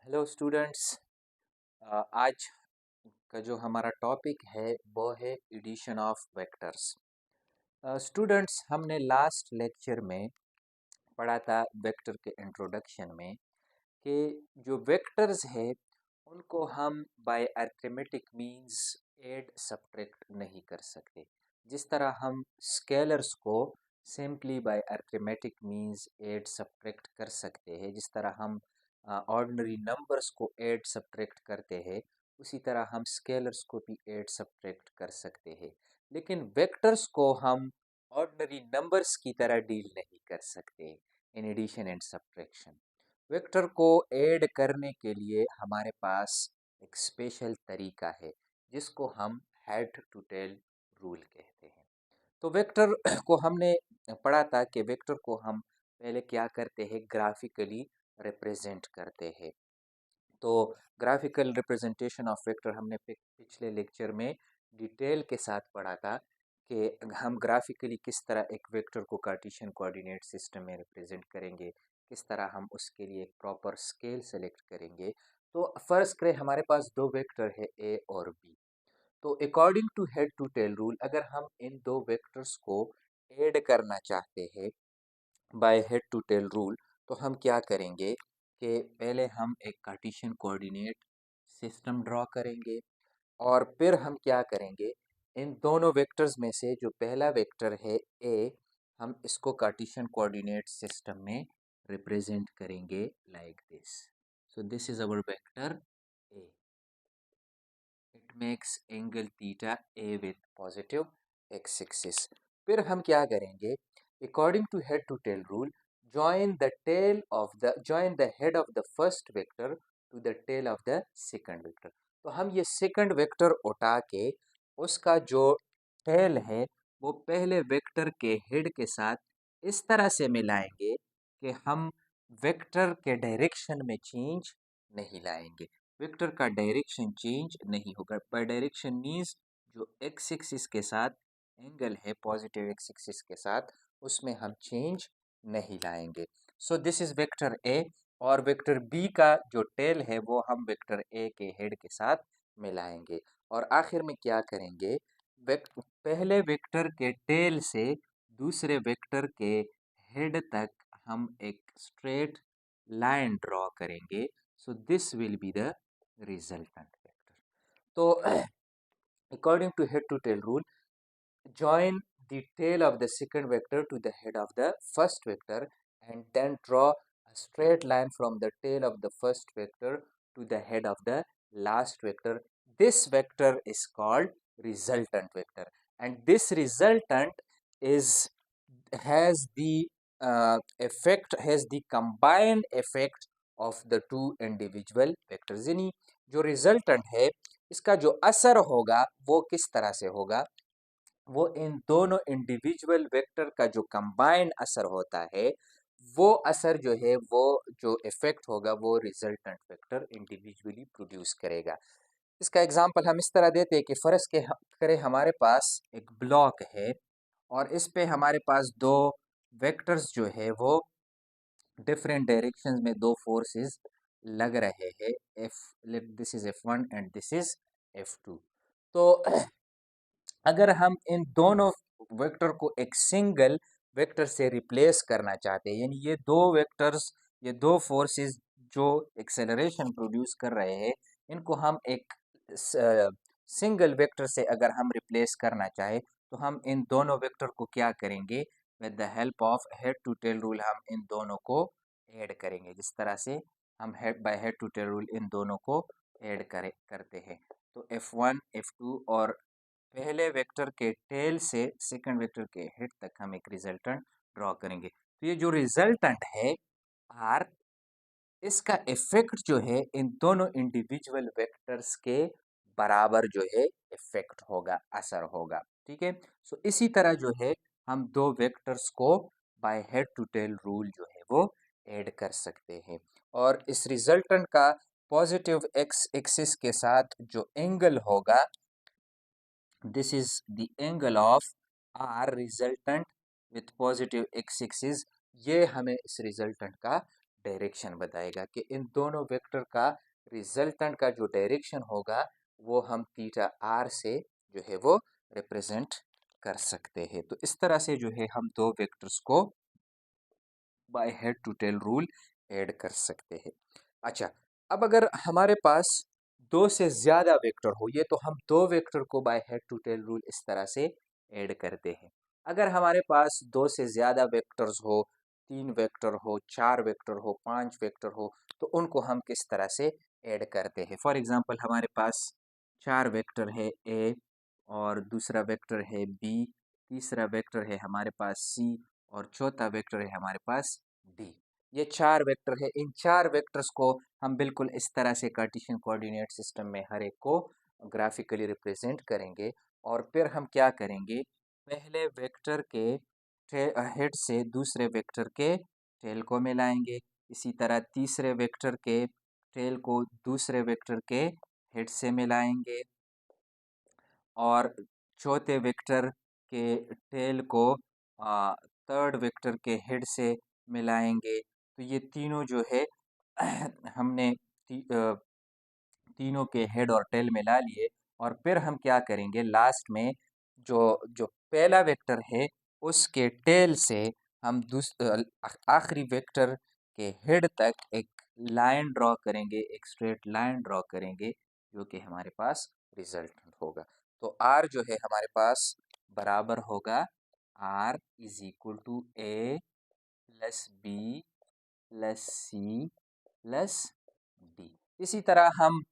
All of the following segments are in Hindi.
Hello students. आज का जो हमारा टॉपिक है वो है एडिशन ऑफ वेक्टर्स। स्टूडेंट्स, हमने लास्ट लेक्चर में पढ़ा था वेक्टर के इंट्रोडक्शन में कि जो वेक्टर्स है उनको हम by arithmetic means add subtract नहीं कर सकते। जिस तरह हम स्केलर्स को simply by arithmetic means add subtract कर सकते हैं, जिस तरह हम ऑर्डिनरी नंबर्स को ऐड सब्ट्रैक्ट करते हैं, उसी तरह हम स्केलर्स को भी ऐड सब्ट्रैक्ट कर सकते हैं। लेकिन वेक्टर्स को हम ऑर्डिनरी नंबर्स की तरह डील नहीं कर सकते in addition and subtraction. Vector को ऐड करने के लिए हमारे पास एक स्पेशल तरीका है जिसको हम हेड टू टेल रूल कहते हैं। तो वेक्टर को हमने पढ़ा था कि वेक्टर को हम पहले क्या करते हैं, ग्राफिकली रिप्रेजेंट करते हैं। तो ग्राफिकल रिप्रेजेंटेशन ऑफ वेक्टर हमने पिछले लेक्चर में डिटेल के साथ पढ़ा था कि हम ग्राफिकली किस तरह एक वेक्टर को कार्टेशियन कोऑर्डिनेट सिस्टम में रिप्रेजेंट करेंगे, किस तरह हम उसके लिए एक प्रॉपर स्केल सेलेक्ट करेंगे। तो फर्स्ट करें, हमारे पास दो वेक्टर है ए और बी। तो according to head to tail rule, अगर हम इन दो वेक्टर्स को ऐड करना चाहते हैं by head to tail rule, तो हम क्या करेंगे कि पहले हम एक कार्टेशियन कोऑर्डिनेट सिस्टम ड्रॉ करेंगे और फिर हम क्या करेंगे, इन दोनों वेक्टर्स में से जो पहला वेक्टर है ए, हम इसको कार्टेशियन कोऑर्डिनेट सिस्टम में रिप्रेजेंट करेंगे like this. So this is our vector A. It makes angle theta A with positive X axis. फिर हम क्या करेंगे, according to head to tail rule, join the head of the first vector to the tail of the second vector। तो हम ये सेकंड वेक्टर उठा के उसका जो टेल है वो पहले वेक्टर के हेड के साथ इस तरह से मिलाएंगे कि हम वेक्टर के डायरेक्शन में चेंज नहीं लाएंगे। वेक्टर का डायरेक्शन चेंज नहीं होगा। बाय डायरेक्शन मीन्स जो एक्स एक्सिस के साथ एंगल है, पॉजिटिव एक्स एक्सिस के साथ, उसमें हम चेंज नहीं लाएंगे। सो दिस इज वेक्टर ए। और वेक्टर बी का जो टेल है वो हम वेक्टर ए के हेड के साथ मिलाएंगे। और आखिर में क्या करेंगे, पहले वेक्टर के टेल से दूसरे वेक्टर के हेड तक हम एक स्ट्रेट लाइन ड्रॉ करेंगे। So this will be the resultant vector. तो according to head to tail rule, join the tail of the second vector to the head of the first vector and then draw a straight line from the tail of the first vector to the head of the last vector. This vector is called resultant vector, and this resultant is has the combined effect of the two individual vectors। यानी जो रिजल्टेंट है इसका जो असर होगा वो किस तरह से होगा, वो इन दोनों इंडिविजुअल वेक्टर का जो कंबाइंड असर होता है, वो असर जो है, वो जो इफेक्ट होगा वो रिजल्टेंट वेक्टर इंडिविजुअली प्रोड्यूस करेगा। इसका एग्जांपल हम इस तरह देते हैं कि फर्ज के करें हमारे पास एक ब्लॉक है और इस पे हमारे पास दो वेक्टर्स जो है वो डिफरेंट डायरेक्शंस में दो फोर्सेस लग रहे हैं। F this is F1 and this is F2। तो अगर हम इन दोनों वेक्टर को एक सिंगल वेक्टर से रिप्लेस करना चाहते हैं, यानी ये दो वेक्टर्स, ये दो फोर्सेस जो एक्सेलरेशन प्रोड्यूस कर रहे हैं, इनको हम एक सिंगल वेक्टर से अगर हम रिप्लेस करना चाहे, तो हम इन दोनों वेक्टर को क्या करेंगे, with the help of head to tail rule हम इन दोनों को ऐड करेंगे। जिस तरह से हम हेड टू टेल रूल इन दोनों को ऐड करते हैं। तो F1 F2 और पहले वेक्टर के टेल से सेकंड वेक्टर के हेड तक हम एक रिजल्टेंट ड्रॉ करेंगे। तो ये जो रिजल्टेंट है आर, इसका इफेक्ट जो है इन दोनों इंडिविजुअल वेक्टर्स के बराबर जो है इफेक्ट होगा, असर होगा। ठीक है। सो इसी तरह जो है हम दो वेक्टर्स को by head to tail rule जो है वो ऐड कर सकते हैं। और इस रिजल्टेंट का पॉजिटिव एक्स एक्सिस के साथ जो एंगल होगा, this is the angle of R resultant with positive x axis। ये हमें इस रिजल्टेंट का डायरेक्शन बताएगा कि इन दोनों वेक्टर का रिजल्टेंट का जो डायरेक्शन होगा वो हम थीटा आर से जो है वो रिप्रेजेंट कर सकते हैं। तो इस तरह से जो है हम दो वेक्टर्स को by head to tail rule add कर सकते हैं। अच्छा, अब अगर हमारे पास दो से ज़्यादा वेक्टर हो, ये तो हम दो वेक्टर को by head to tail rule इस तरह से ऐड करते हैं। अगर हमारे पास दो से ज़्यादा वेक्टर्स हो, तीन वेक्टर हो, चार वेक्टर हो, पांच वेक्टर हो, तो उनको हम किस तरह से ऐड करते हैं। फॉर एग्जांपल हमारे पास चार वेक्टर है ए, और दूसरा वेक्टर है बी, तीसरा वेक्टर है हमारे पास सी, और चौथा वेक्टर है हमारे पास डी। ये चार वेक्टर है। इन चार वेक्टर्स को हम बिल्कुल इस तरह से कार्टेशियन कोऑर्डिनेट सिस्टम में हर एक को ग्राफिकली रिप्रेजेंट करेंगे। और फिर हम क्या करेंगे, पहले वेक्टर के हेड से दूसरे वेक्टर के टेल को मिलाएंगे। इसी तरह तीसरे वेक्टर के टेल को दूसरे वेक्टर के हेड से मिलाएंगे, और चौथे वेक्टर के टेल को थर्ड वेक्टर के हेड से मिलाएंगे। तो ये तीनों जो है हमने तीनों के हेड और टेल मिला लिए। और फिर हम क्या करेंगे, लास्ट में जो जो पहला वेक्टर है उसके टेल से हम आखिरी वेक्टर के हेड तक एक लाइन ड्रॉ करेंगे, एक स्ट्रेट लाइन ड्रॉ करेंगे, जो कि हमारे पास रिजल्टेंट होगा। तो आर जो है हमारे पास बराबर होगा, R is equal to A plus B plus C plus D. इसी तरह हम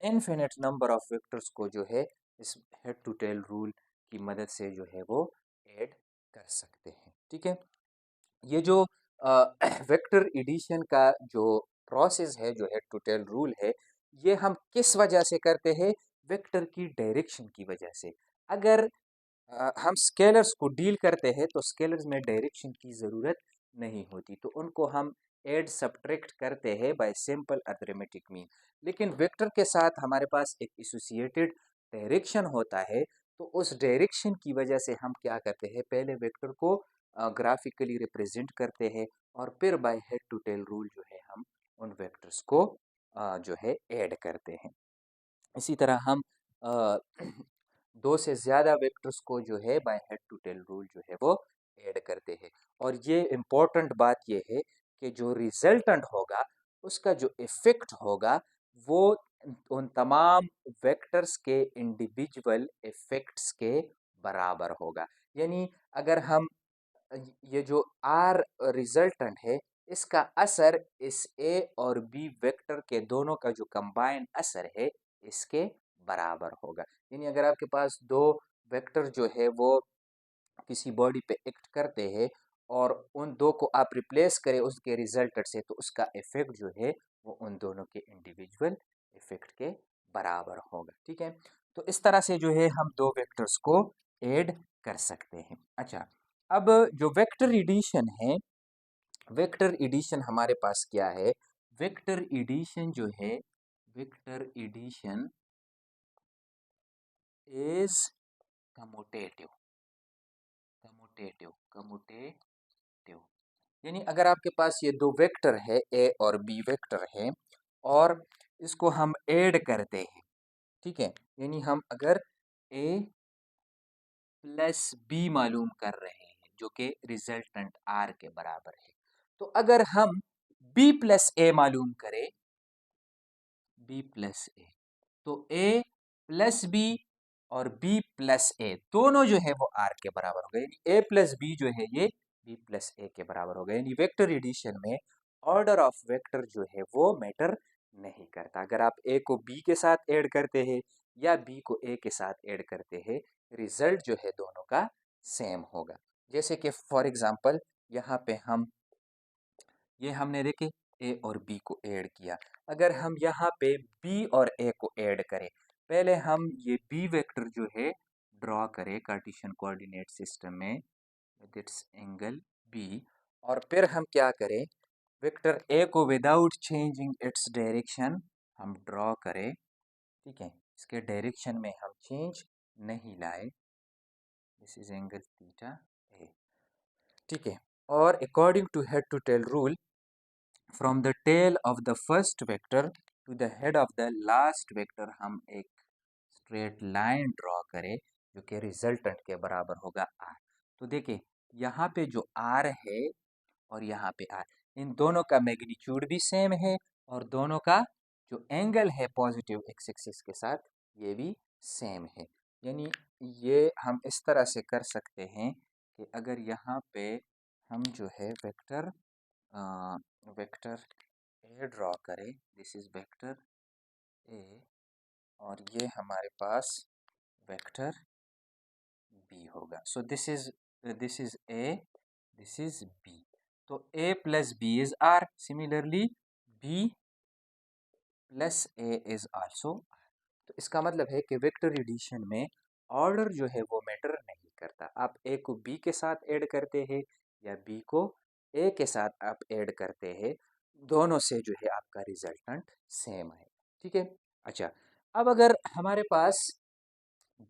इनफिनिट नंबर ऑफ वेक्टर्स को जो है इस हेड टू टेल रूल की मदद से जो है वो ऐड कर सकते हैं। ठीक है, ये जो वेक्टर एडिशन का जो प्रोसेस है, जो हेड टू टेल रूल है, ये हम किस वजह से करते हैं, वेक्टर की डायरेक्शन की वजह से। अगर हम स्केलर्स को डील करते हैं तो स्केलर्स में डायरेक्शन की ज़रूरत नहीं होती, तो उनको हम ऐड सब्ट्रैक्ट करते हैं बाय सिंपल अर्थमेटिक मीन। लेकिन वेक्टर के साथ हमारे पास एक एसोसिएटेड डायरेक्शन होता है, तो उस डायरेक्शन की वजह से हम क्या करते हैं, पहले वेक्टर को ग्राफिकली रिप्रेजेंट करते हैं, और फिर by head to tail rule जो है हम उन वेक्टर्स को जो है ऐड करते हैं। इसी तरह हम अ, दो से ज़्यादा वेक्टर्स को जो है by head to tail rule जो है वो ऐड करते हैं। और ये इम्पोर्टेंट बात ये है कि जो रिजल्टेंट होगा उसका जो इफ़ेक्ट होगा वो उन तमाम वेक्टर्स के इंडिविजुअल इफ़ेक्ट्स के बराबर होगा। यानी अगर हम ये जो आर रिजल्टेंट है, इसका असर इस ए और बी वेक्टर के दोनों का जो कंबाइन असर है इसके बराबर होगा। यानी अगर आपके पास दो वेक्टर जो है वो किसी बॉडी पे एक्ट करते हैं, और उन दो को आप रिप्लेस करें उसके रिजल्टेंट से, तो उसका इफेक्ट जो है वो उन दोनों के इंडिविजुअल इफेक्ट के बराबर होगा। ठीक है, तो इस तरह से जो है हम दो वेक्टर्स को ऐड कर सकते हैं। अच्छा, अब जो वेक्टर एडिशन है, वेक्टर एडिशन हमारे पास क्या है, वेक्टर एडिशन जो है, vector addition is commutative, commutative. यानी अगर आपके पास ये दो वेक्टर है, ए और बी वेक्टर है, और इसको हम ऐड करते हैं, ठीक है, यानी हम अगर ए प्लस बी मालूम कर रहे हैं जो कि रिजल्टेंट आर के बराबर है, तो अगर हम बी प्लस ए मालूम करें, बी प्लस ए, तो ए प्लस बी और बी प्लस ए दोनों जो है वो आर के बराबर हो गए, यानी ए प्लस बी जो है ये बी प्लस ए के बराबर हो गए। यानी वेक्टर एडिशन में ऑर्डर ऑफ वेक्टर जो है वो मैटर नहीं करता। अगर आप ए को बी के साथ ऐड करते हैं या बी को ए के साथ ऐड करते हैं, रिजल्ट जो है दोनों का सेम होगा। जैसे कि फॉर एग्जांपल यहाँ पे हम ये हमने देखे ए और बी को ऐड किया। अगर हम यहाँ पे बी और ए को ऐड करें, पहले हम ये बी वेक्टर जो है ड्रॉ करें कार्टेशियन कोऑर्डिनेट सिस्टम में विद इट्स एंगल बी, और फिर हम क्या करें, वेक्टर ए को विदाउट चेंजिंग इट्स डायरेक्शन हम ड्रॉ करें। ठीक है, इसके डायरेक्शन में हम चेंज नहीं लाए, this is angle theta A. ठीक है, और according to head to tail rule from the tail of the first vector to the head of the last vector हम एक स्ट्रेट लाइन ड्रॉ करें जो कि रिजल्टेंट के बराबर होगा आर। तो देखिए यहाँ पे जो आर है और यहाँ पे आर, इन दोनों का मैग्नीट्यूड भी सेम है और दोनों का जो एंगल है पॉजिटिव एक्स एक्सिस के साथ ये भी सेम है। यानी ये हम इस तरह से कर सकते हैं कि अगर यहाँ पे हम जो है वेक्टर वेक्टर ए ड्रॉ करें, दिस इज वेक्टर ए और ये हमारे पास वेक्टर बी होगा। So this is A, this is B. तो a plus B is R, similarly b plus A is also R. तो इसका मतलब है कि वेक्टर एडिशन में ऑर्डर जो है वो मैटर नहीं करता। आप a को b के साथ ऐड करते हैं या b को a के साथ आप ऐड करते हैं, दोनों से जो है आपका रिजल्टेंट सेम है। ठीक है। अच्छा, अब अगर हमारे पास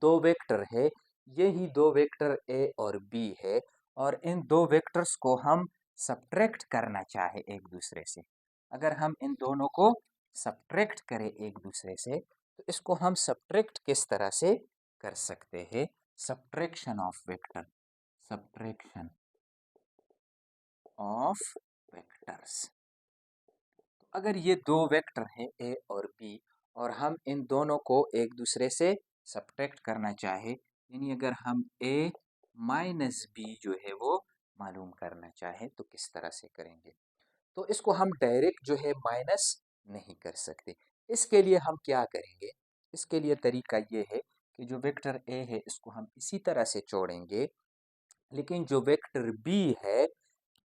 दो वेक्टर है, यही दो वेक्टर ए और बी है और इन दो वेक्टर्स को हम सब्ट्रैक्ट करना चाहे एक दूसरे से, अगर हम इन दोनों को सब्ट्रैक्ट करें एक दूसरे से तो इसको हम सब्ट्रैक्ट किस तरह से कर सकते हैं? Subtraction of vector, subtraction of vectors. अगर ये दो वेक्टर हैं ए और बी और हम इन दोनों को एक दूसरे से सब्ट्रैक्ट करना चाहे, यानी अगर हम ए माइनस बी जो है वो मालूम करना चाहे तो किस तरह से करेंगे? तो इसको हम डायरेक्ट जो है माइनस नहीं कर सकते। इसके लिए हम क्या करेंगे? इसके लिए तरीका ये है कि जो वेक्टर ए है इसको हम इसी तरह से छोड़ेंगे, लेकिन जो वेक्टर बी है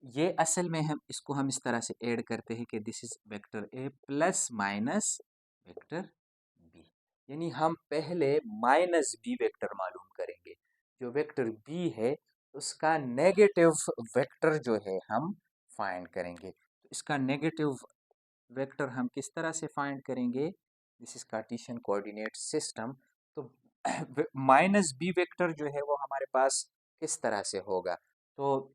ये असल में हम इसको हम इस तरह से ऐड करते हैं कि this is vector A plus minus vector B. यानी हम पहले माइनस बी वेक्टर मालूम करेंगे। जो वेक्टर बी है उसका नेगेटिव वेक्टर जो है हम फाइंड करेंगे। तो इसका नेगेटिव वेक्टर हम किस तरह से फाइंड करेंगे? This is Cartesian coordinate system. तो माइनस बी वेक्टर जो है वो हमारे पास किस तरह से होगा? तो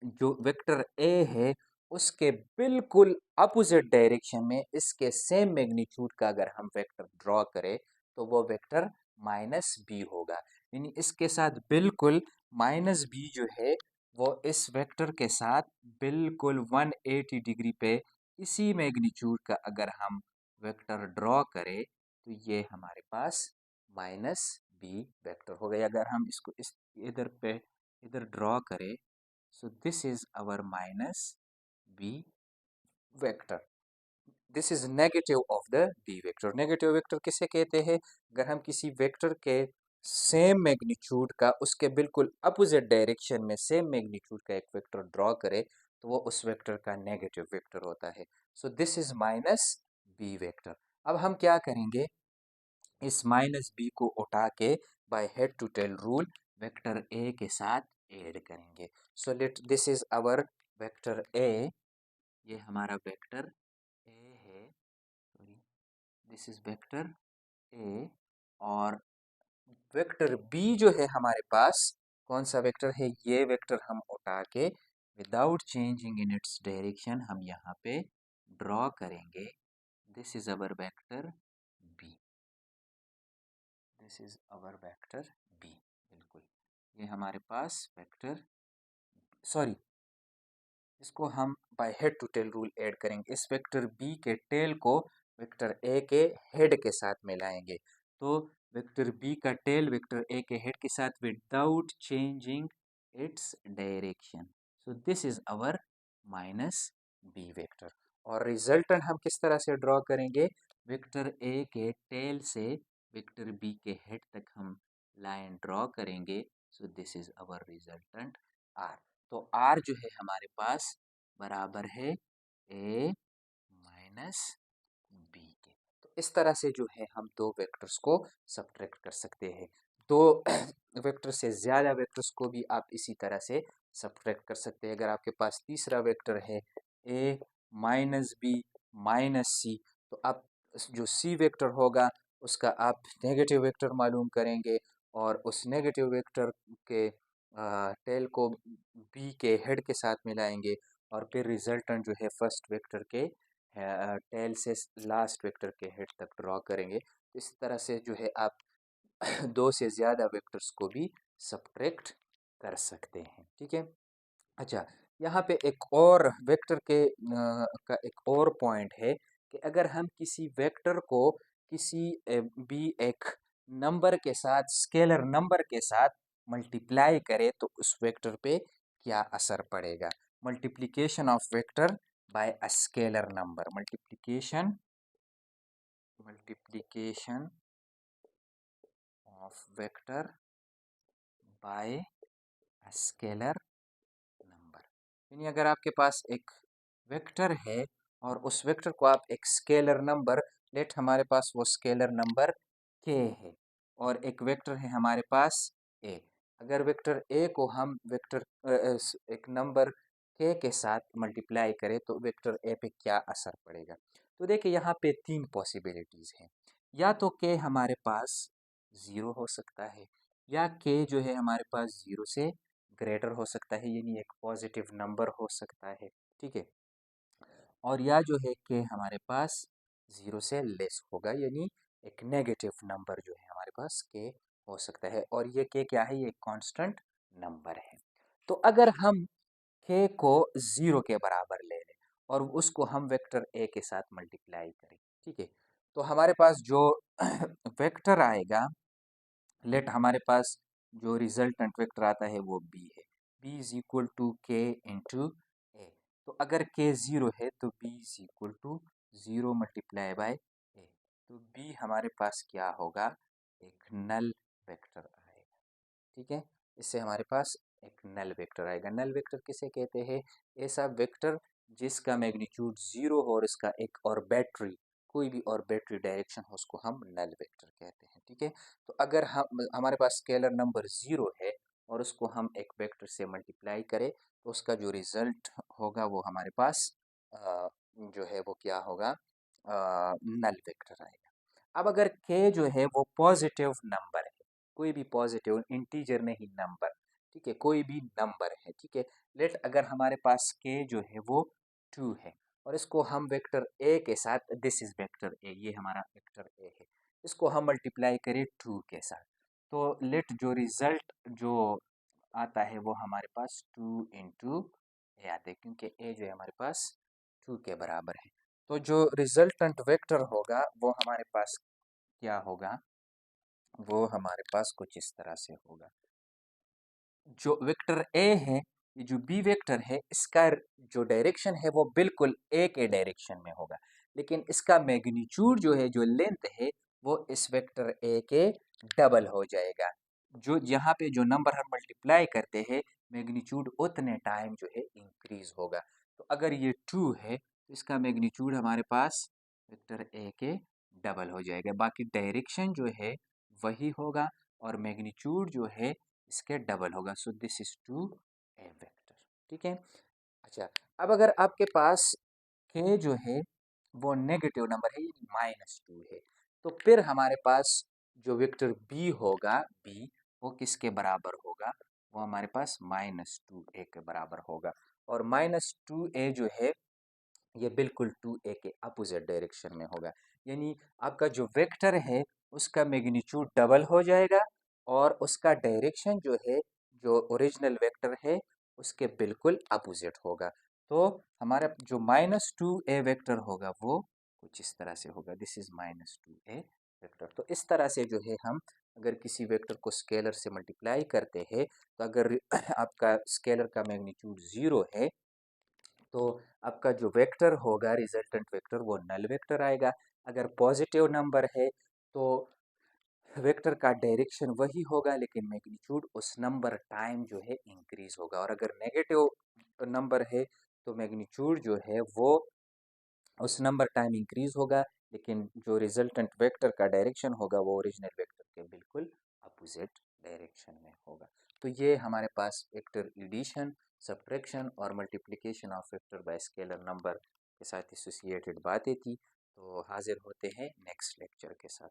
जो वेक्टर ए है उसके बिल्कुल अपोजिट डायरेक्शन में इसके सेम मैग्नीट्यूड का अगर हम वेक्टर ड्रॉ करें तो वो वेक्टर माइनस बी होगा। यानी इसके साथ बिल्कुल माइनस बी जो है वो इस वेक्टर के साथ बिल्कुल 180 डिग्री पे इसी मैग्नीट्यूड का अगर हम वेक्टर ड्रॉ करें तो ये हमारे पास माइनस बी वेक्टर हो गया। अगर हम इसको इस इधर पे इधर ड्रॉ करें, so this is our minus b vector. This is negative of the b vector. Negative vector किसे कहते हैं? अगर हम किसी वेक्टर के सेम मैग्नीट्यूड का उसके बिल्कुल अपोजिट डायरेक्शन में सेम मैग्नीट्यूड का एक वेक्टर ड्रॉ करें तो वो उस वेक्टर का नेगेटिव वेक्टर होता है। So this is minus B vector. अब हम क्या करेंगे? इस माइनस बी को उठा के by head to tail rule vector A के साथ ऐड करेंगे। So let this is our vector A, ये हमारा वेक्टर ए है, sorry this is vector A. और वेक्टर बी जो है हमारे पास कौन सा वेक्टर है? ये वेक्टर हम उठा के without changing in its direction हम यहाँ पे ड्रॉ करेंगे। This is our vector B, this is our vector B. बिल्कुल ये हमारे पास वेक्टर, सॉरी इसको हम by head to tail rule add करेंगे। इस वेक्टर बी के टेल को वेक्टर ए के हेड के साथ मिलाएंगे। तो वेक्टर बी का टेल वेक्टर ए के हेड के साथ without changing its direction. So this is our minus B vector. और रिजल्टेंट हम किस तरह से ड्रॉ करेंगे? वेक्टर ए के टेल से वेक्टर बी के हेड तक हम लाइन ड्रॉ करेंगे। सो this is our resultant R. तो आर जो है हमारे पास बराबर है ए माइनस बी के। तो इस तरह से जो है हम दो वेक्टर्स को सब्ट्रैक्ट कर सकते हैं। दो वेक्टर से ज़्यादा वेक्टर्स को भी आप इसी तरह से सब्ट्रैक्ट कर सकते हैं। अगर आपके पास तीसरा वेक्टर है ए माइनस बी माइनस सी, तो आप जो सी वेक्टर होगा उसका आप नेगेटिव वेक्टर मालूम करेंगे और उस नेगेटिव वेक्टर के टेल को बी के हेड के साथ मिलाएंगे और फिर रिजल्टेंट जो है फर्स्ट वेक्टर के टेल से लास्ट वेक्टर के हेड तक ड्रॉ करेंगे। इस तरह से जो है आप दो से ज़्यादा वेक्टर्स को भी सब्ट्रैक्ट कर सकते हैं। ठीक है। अच्छा, यहाँ पे एक और वेक्टर के का एक और पॉइंट है कि अगर हम किसी वेक्टर को किसी भी एक नंबर के साथ, स्केलर नंबर के साथ मल्टीप्लाई करें तो उस वेक्टर पे क्या असर पड़ेगा। Multiplication of vector by a scalar number, multiplication of vector by a scalar number. यानी अगर आपके पास एक वेक्टर है और उस वेक्टर को आप एक स्केलर नंबर, लेट हमारे पास वो स्केलर नंबर के है और एक वेक्टर है हमारे पास ए। अगर वेक्टर ए को हम वेक्टर एक नंबर के साथ मल्टीप्लाई करें तो वेक्टर ए पे क्या असर पड़ेगा। तो देखिए यहाँ पे तीन पॉसिबिलिटीज़ हैं। या तो के हमारे पास ज़ीरो हो सकता है, या के जो है हमारे पास ज़ीरो से ग्रेटर हो सकता है, यानी एक पॉजिटिव नंबर हो सकता है। ठीक है। और या जो है के हमारे पास ज़ीरो से लेस होगा, यानी एक नेगेटिव नंबर जो है हमारे पास के हो सकता है। और ये के क्या है, ये कांस्टेंट नंबर है। तो अगर हम के को ज़ीरो के बराबर ले लें और उसको हम वेक्टर ए के साथ मल्टीप्लाई करें, ठीक है, तो हमारे पास जो वेक्टर आएगा, लेट हमारे पास जो रिजल्टेंट वेक्टर आता है वो बी है। B is equal to K into A. तो अगर के ज़ीरो है तो B is equal to zero multiply by A. तो बी हमारे पास क्या होगा, एक नल वेक्टर आएगा। ठीक है। इससे हमारे पास एक नल वेक्टर आएगा। नल वेक्टर किसे कहते हैं, ऐसा वेक्टर जिसका मैग्नीट्यूड ज़ीरो हो और इसका एक और बैटरी, कोई भी और बैटरी डायरेक्शन हो, उसको हम नल वेक्टर कहते हैं। ठीक है। तो अगर हम हमारे पास स्केलर नंबर ज़ीरो है और उसको हम एक वेक्टर से मल्टीप्लाई करें तो उसका जो रिजल्ट होगा वो हमारे पास जो है वो क्या होगा, नल वेक्टर आएगा। अब अगर के जो है वो पॉजिटिव नंबर है, कोई भी पॉजिटिव इंटीजर नहीं, नंबर, ठीक है, कोई भी नंबर है, ठीक है, लेट अगर हमारे पास के जो है वो टू है और इसको हम वेक्टर ए के साथ, दिस इज वेक्टर ए, ये हमारा वेक्टर ए है, इसको हम मल्टीप्लाई करें टू के साथ, तो लेट जो रिजल्ट जो आता है वो हमारे पास टू इंटू ए आता है, क्योंकि ए जो है हमारे पास टू के बराबर है। तो जो रिजल्टेंट वेक्टर होगा वो हमारे पास क्या होगा, वो हमारे पास कुछ इस तरह से होगा। जो वेक्टर ए है, ये जो बी वेक्टर है, इसका जो डायरेक्शन है वो बिल्कुल ए के डायरेक्शन में होगा, लेकिन इसका मैग्नीट्यूड जो है, जो लेंथ है, वो इस वेक्टर ए के डबल हो जाएगा। जो यहाँ पे जो नंबर हम मल्टीप्लाई करते हैं, मैग्नीट्यूड उतने टाइम जो है इंक्रीज होगा। तो अगर ये टू है तो इसका मैग्नीट्यूड हमारे पास वेक्टर ए के डबल हो जाएगा। बाकी डायरेक्शन जो है वही होगा और मैग्नीट्यूड जो है इसके डबल होगा। So this is two A vector. ठीक है। अच्छा, अब अगर आपके पास के जो है वो नेगेटिव नंबर है, यानी -2 है, तो फिर हमारे पास जो वेक्टर बी होगा, बी वो किसके बराबर होगा, वो हमारे पास -2a के बराबर होगा। और -2a जो है ये बिल्कुल 2a के अपोजिट डायरेक्शन में होगा, यानी आपका जो वेक्टर है उसका मैग्नीट्यूड डबल हो जाएगा और उसका डायरेक्शन जो है, जो ओरिजिनल वेक्टर है, उसके बिल्कुल अपोजिट होगा। तो हमारा जो -2a वेक्टर होगा वो कुछ इस तरह से होगा, दिस इज -2a वेक्टर। तो इस तरह से जो है हम अगर किसी वेक्टर को स्केलर से मल्टीप्लाई करते हैं, तो अगर आपका स्केलर का मैग्नीट्यूड 0 है तो आपका जो वेक्टर होगा, रिजल्टेंट वेक्टर, वो नल वेक्टर आएगा। अगर पॉजिटिव नंबर है तो वेक्टर का डायरेक्शन वही होगा, लेकिन मैग्नीट्यूड उस नंबर टाइम जो है इंक्रीज होगा। और अगर नेगेटिव नंबर है तो मैग्नीट्यूड जो है वो उस नंबर टाइम इंक्रीज होगा, लेकिन जो रिजल्टेंट वेक्टर का डायरेक्शन होगा वो ओरिजिनल वेक्टर के बिल्कुल अपोजिट डायरेक्शन में होगा। तो ये हमारे पास वेक्टर एडिशन, सब्ट्रैक्शन और multiplication of vector by scalar number के साथ एसोसिएटेड बातें थी। तो हाजिर होते हैं नेक्स्ट लेक्चर के साथ।